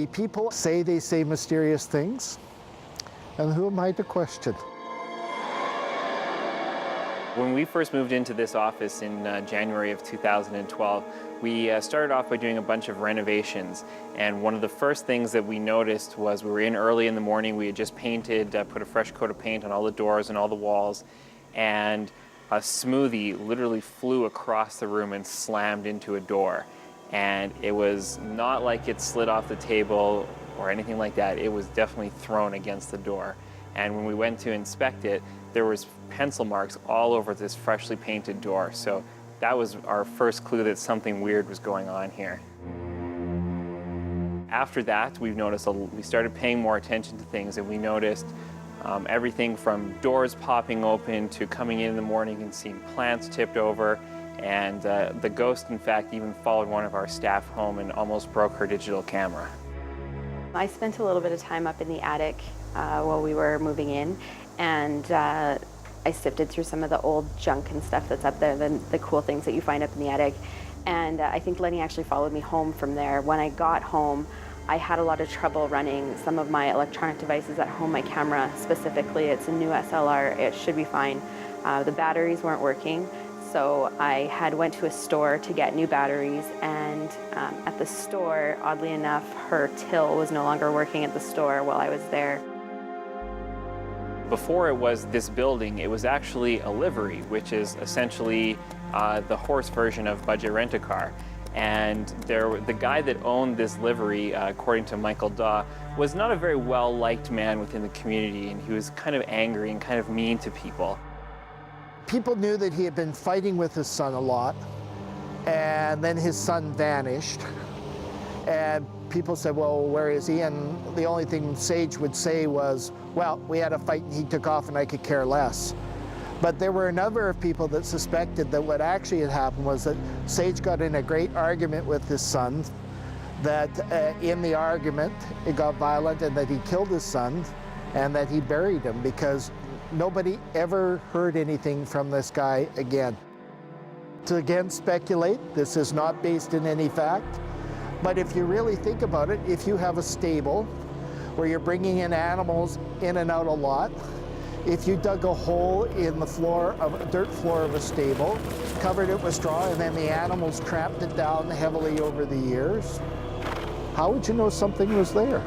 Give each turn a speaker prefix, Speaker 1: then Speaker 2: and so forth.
Speaker 1: The people say they say mysterious things, and who am I to question?
Speaker 2: When we first moved into this office in January of 2012, we started off by doing a bunch of renovations. And one of the first things that we noticed was we were in early in the morning. We had just painted, put a fresh coat of paint on all the doors and all the walls. And a smoothie literally flew across the room and slammed into a door. And it was not like it slid off the table or anything like that. It was definitely thrown against the door. And when we went to inspect it, there was pencil marks all over this freshly painted door. So that was our first clue that something weird was going on here. After that, we started paying more attention to things, and we noticed everything from doors popping open to coming in the morning and seeing plants tipped over. And the ghost, in fact, even followed one of our staff home and almost broke her digital camera.
Speaker 3: I spent a little bit of time up in the attic while we were moving in, and I sifted through some of the old junk and stuff that's up there, the cool things that you find up in the attic. And I think Lenny actually followed me home from there. When I got home, I had a lot of trouble running some of my electronic devices at home, my camera specifically. It's a new SLR, it should be fine. The batteries weren't working, so I went to a store to get new batteries, and at the store, oddly enough, her till was no longer working at the store while I was there.
Speaker 2: Before it was this building, it was actually a livery, which is essentially the horse version of budget rent-a-car. And the guy that owned this livery, according to Michael Daw, was not a very well-liked man within the community, and he was kind of angry and kind of mean to people.
Speaker 1: People knew that he had been fighting with his son a lot, and then his son vanished. And people said, well, where is he? And the only thing Sage would say was, well, we had a fight and he took off and I could care less. But there were a number of people that suspected that what actually had happened was that Sage got in a great argument with his son, that in the argument it got violent, and that he killed his son and that he buried him, because nobody ever heard anything from this guy again. To again speculate, this is not based in any fact, but if you really think about it, if you have a stable where you're bringing in animals in and out a lot, if you dug a hole in the floor of a dirt floor of a stable, covered it with straw, and then the animals tramped it down heavily over the years, how would you know something was there?